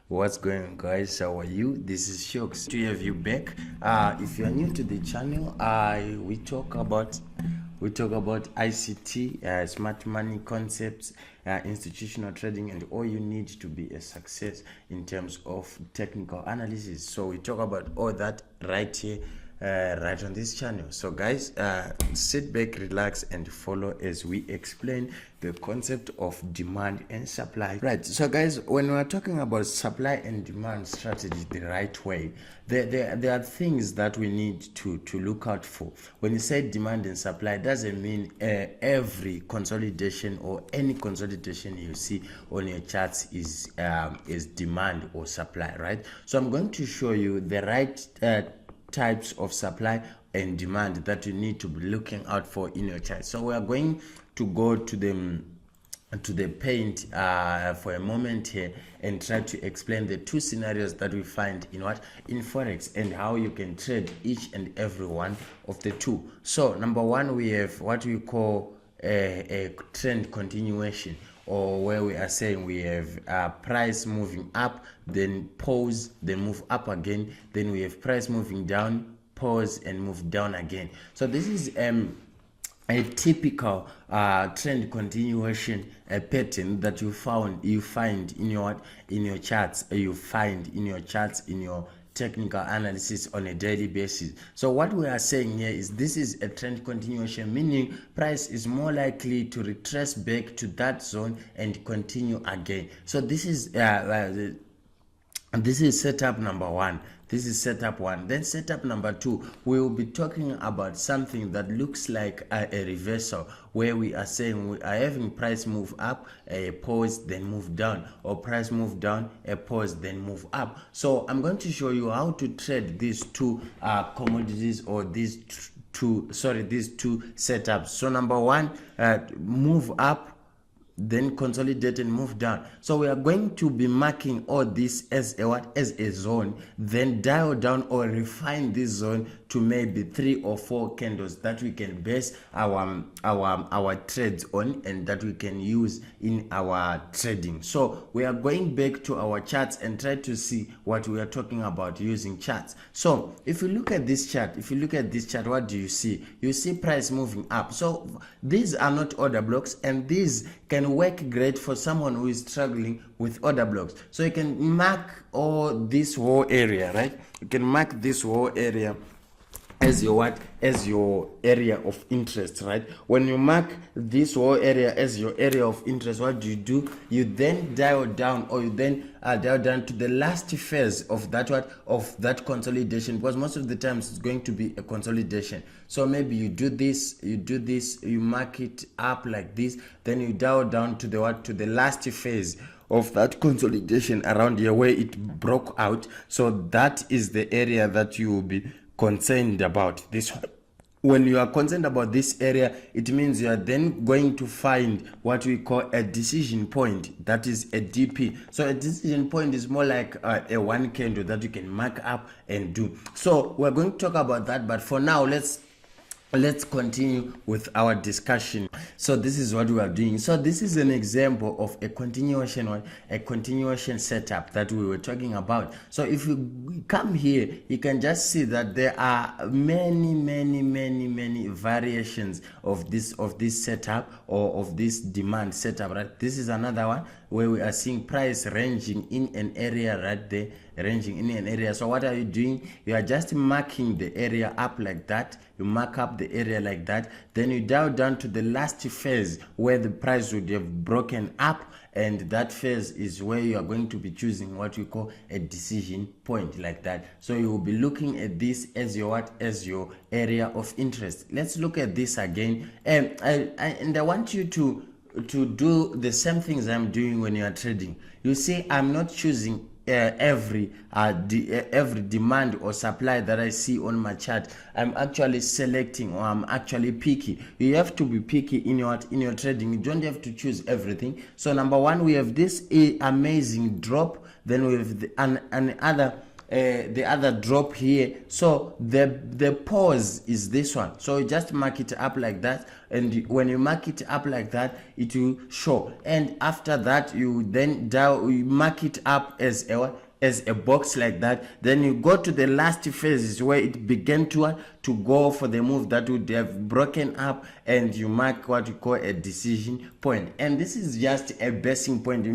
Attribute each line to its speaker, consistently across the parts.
Speaker 1: What's going on, guys? How are you? This is Shocks to have you back. If you are new to the channel, we talk about ICT, smart money concepts, institutional trading, and all you need to be a success in terms of technical analysis. So we talk about all that right here, right on this channel. So guys, sit back, relax, and follow as we explain the concept of demand and supply. Right. So guys, when we're talking about supply and demand strategy the right way, there are things that we need to look out for. When you say demand and supply, it doesn't mean every consolidation or any consolidation you see on your charts is demand or supply, right? So I'm going to show you the right types of supply and demand that you need to be looking out for in your chart. So we are going to go to the paint for a moment here and try to explain the two scenarios that we find in forex and how you can trade each and every one of the two. So number one, we have what we call a trend continuation, or where we are saying we have price moving up, then pause, then move up again, then we have price moving down, pause, and move down again. So this is a typical trend continuation pattern that you find in your charts, in your technical analysis on a daily basis. So what we are saying here is this is a trend continuation, meaning price is more likely to retrace back to that zone and continue again. So this is setup number one. This is setup one. Then setup number two, we will be talking about something that looks like a reversal, where we are saying we are having price move up, a pause, then move down, or price move down, a pause, then move up. So I'm going to show you how to trade these two commodities, or these two setups. So number one, move up, then consolidate and move down. So we are going to be marking all this as a zone, then dial down or refine this zone to maybe 3 or 4 candles that we can base our trades on and that we can use in our trading. So we are going back to our charts and try to see what we are talking about using charts. So if you look at this chart, what do you see? You see price moving up. So these are not order blocks, and these can work great for someone who is struggling with order blocks. So you can mark all this whole area, right? You can mark this whole area as your area of interest, right? When you mark this whole area as your area of interest, what do? You then dial down, or you then dial down to the last phase of that consolidation, because most of the times it's going to be a consolidation. So maybe you do this, you mark it up like this, then you dial down to the last phase of that consolidation around here where it broke out. So that is the area that you will be concerned about. This when you are concerned about this area, it means you are then going to find what we call a decision point, that is a DP. So a decision point is more like a one candle that you can mark up and do. So we're going to talk about that, but for now let's continue with our discussion. So this is what we are doing. So this is an example of a continuation setup that we were talking about. So if you come here, you can just see that there are many variations of this setup, or of this demand setup, right? This is another one where we are seeing price ranging in an area right there, So what are you doing? You are just marking the area up like that. You mark up the area like that, then you dial down to the last phase where the price would have broken up, and that phase is where you are going to be choosing what we call a decision point, like that. So you will be looking at this as your area of interest. Let's look at this again, and I want you to do the same things I'm doing when you are trading. You see, I'm not choosing every demand or supply that I see on my chart. I'm actually selecting, or I'm actually picky. You have to be picky in your trading. You don't have to choose everything. So number one, we have this amazing drop, then we have another the other drop here. So the pause is this one. So you just mark it up like that, and when you mark it up like that, it will show. And after that, you then you mark it up as a box like that. Then you go to the last phases where it began to go for the move that would have broken up, and you mark what you call a decision point. And this is just a basing point. You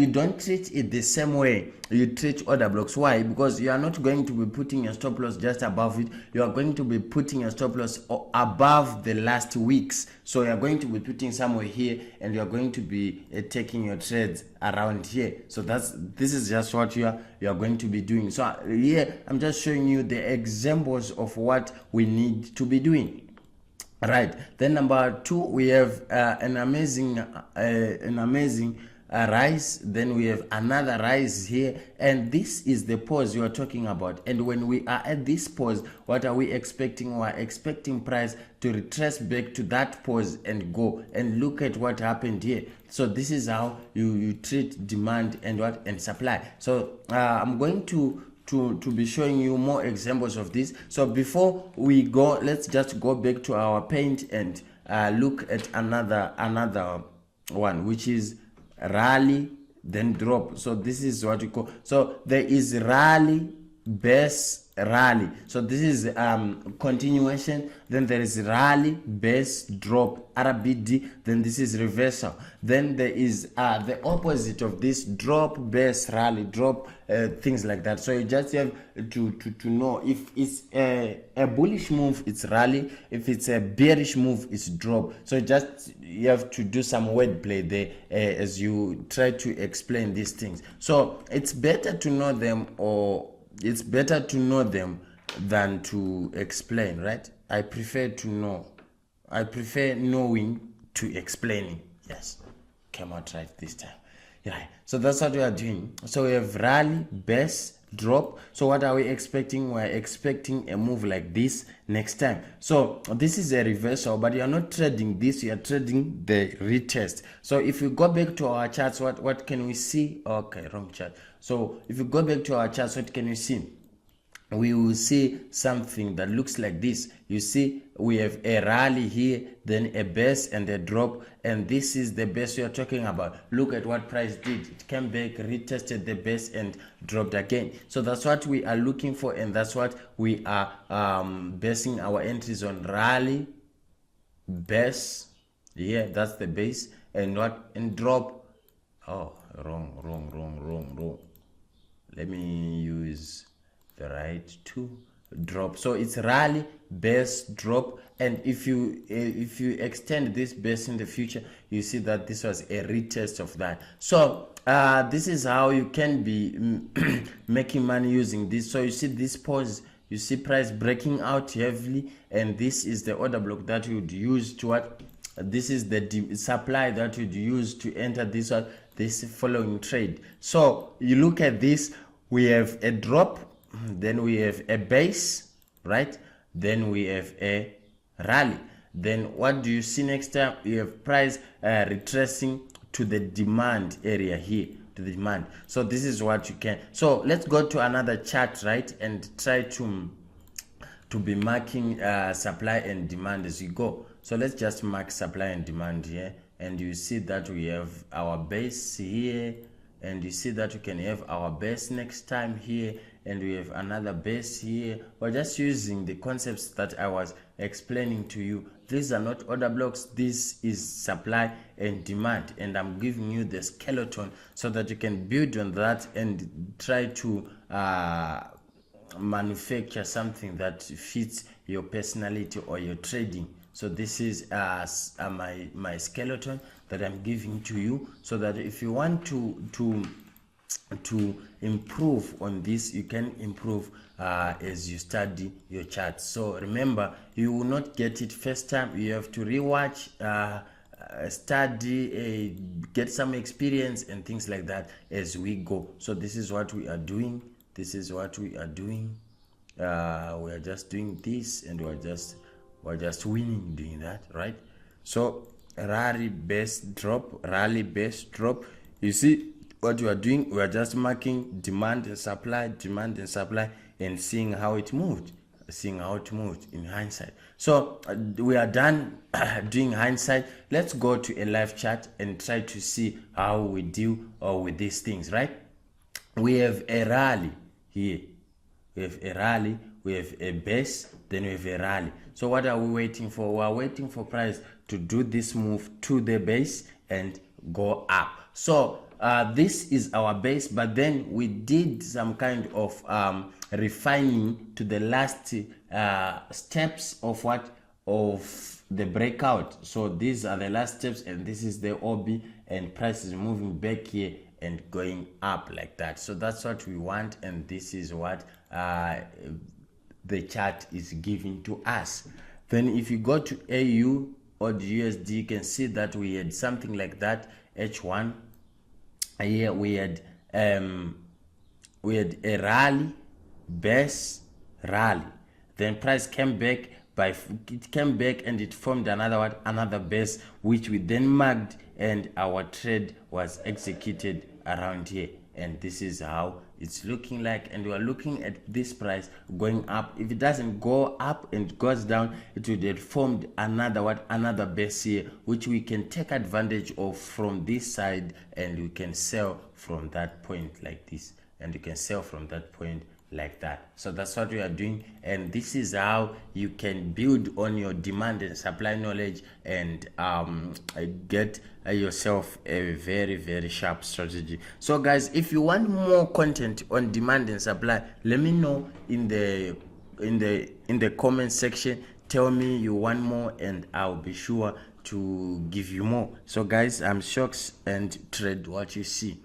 Speaker 1: don't treat it the same way you treat order blocks. Why? Because you are not going to be putting a stop loss just above it. You are going to be putting a stop loss above the last weeks. So you are going to be putting somewhere here, and you are going to be taking your trades around here. So this is just what you are going to be doing. So here I'm just showing you the examples of what we need to be doing. Right. Then number 2, we have an amazing rise. Then we have another rise here, and this is the pause you are talking about. And when we are at this pause, what are we expecting? We are expecting price to retrace back to that pause and go. And look at what happened here. So this is how you treat demand and supply. So I'm going to be showing you more examples of this. So before we go, let's just go back to our paint and look at another one, which is rally then drop. So this is what we call, so there is rally, base, rally. So this is continuation. Then there is rally, base, drop, RBD. Then this is reversal. Then there is the opposite of this: drop, base, rally, drop, things like that. So you just have to know if it's a bullish move, it's rally. If it's a bearish move, it's drop. So you have to do some wordplay there as you try to explain these things. So it's better to know them, or it's better to know them than to explain, right? I prefer knowing to explaining. Yes, came out right this time. Yeah, so that's what we are doing. So we have rally, base, drop. So what are we expecting? We're expecting a move like this next time. So this is a reversal, but you're not trading this, you're trading the retest. So if we go back to our charts, what can we see? Okay, wrong chart. So if you go back to our charts, what can you see? We will see something that looks like this. You see, we have a rally here, then a base and a drop, and this is the base we are talking about. Look at what price did. It came back, retested the base, and dropped again. So that's what we are looking for, and that's what we are basing our entries on. Rally, base, yeah, that's the base, and drop. Oh, wrong. Let me use the right to drop. So it's rally, base, drop. And if you extend this base in the future, you see that this was a retest of that. So this is how you can be making money using this. So you see this pause, you see price breaking out heavily, and this is the order block that you would use to what? This is the supply that you'd use to enter this following trade. So you look at this, we have a drop, then we have a base, right? Then we have a rally. Then what do you see next time? You have price retracing to the demand area here, to the demand. So this is what you can. So let's go to another chart, right? And try to be marking supply and demand as you go. So let's just mark supply and demand here, and you see that we have our base here, and you see that we can have our base next time here, and we have another base here. We're just using the concepts that I was explaining to you. These are not order blocks, this is supply and demand, and I'm giving you the skeleton so that you can build on that and try to manufacture something that fits your personality or your trading. So this is my skeleton that I'm giving to you, so that if you want to improve on this, you can improve as you study your charts. So remember, you will not get it first time. You have to rewatch, study, get some experience and things like that as we go. So this is what we are doing. This is what we are doing. We are just doing this, and we're just winning doing that, right? So rally base drop, rally base drop. You see what we are doing, we are just marking demand and supply, and seeing how it moved, in hindsight. So we are done doing hindsight. Let's go to a live chart and try to see how we deal with these things, right? We have a rally here. We have a rally, we have a base, then we have a rally. So what are we waiting for? We are waiting for price to do this move to the base and go up. So this is our base, but then we did some kind of refining to the last steps of the breakout. So these are the last steps, and this is the OB, and price is moving back here and going up like that. So that's what we want, and this is what the chart is giving to us. Then if you go to AU or the USD, you can see that we had something like that. H1 here, we had a rally, base, rally, then price came back. It came back and it formed another base, which we then marked, and our trade was executed around here. And this is how it's looking like, and we are looking at this price going up. If it doesn't go up and goes down, it would have formed another base here, which we can take advantage of from this side, and we can sell from that point like this, and you can sell from that point like that. So that's what we are doing, and this is how you can build on your demand and supply knowledge and get yourself a very, very sharp strategy. So guys, if you want more content on demand and supply, let me know in the comment section. Tell me you want more, and I'll be sure to give you more. So guys, I'm Shocks, and trade what you see.